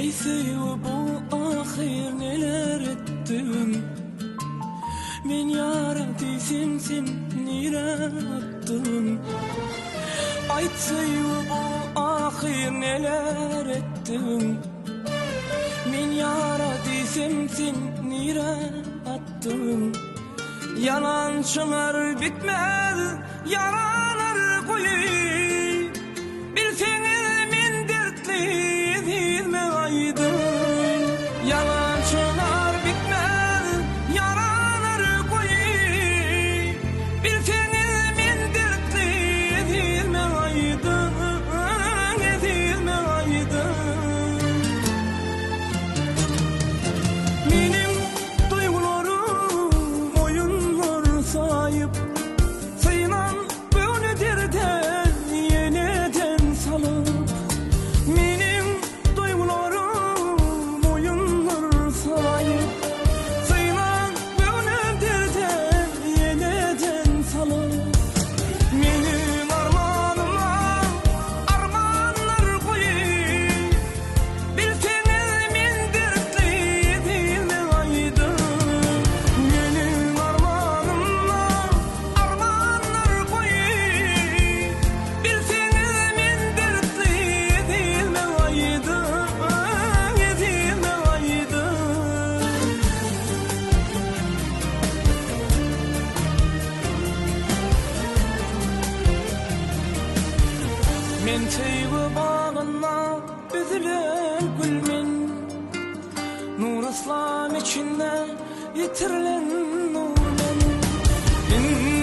Ayseyu bu ahir neler ettin? Men yaradı sensin nire attın? Ayseyu bu ahir neler ettin? Men yaradı sensin nire attın? Yalançılar bitmez, yaralar koyup bilseniz men dertli dilme aydın. Yalançılar bitmez, yaralar koyup bilseniz men dertli dilme aydın, dilme aydın. Benim duygularım oyunlar sayıp sayılan böyle derden yeniden salıp. Benim duygularım oyunlar sayıp sayılan böyle derden yeniden salıp. Benim armanıma armanlar koyup bilseniz men dertli dilme aydın. Benim armanıma armanlar koyup bilseniz men dertli dilme aydın, dilme aydın. Men sevgi bağına üzülen gülmen, nur aslan içinde yitirilen nur men.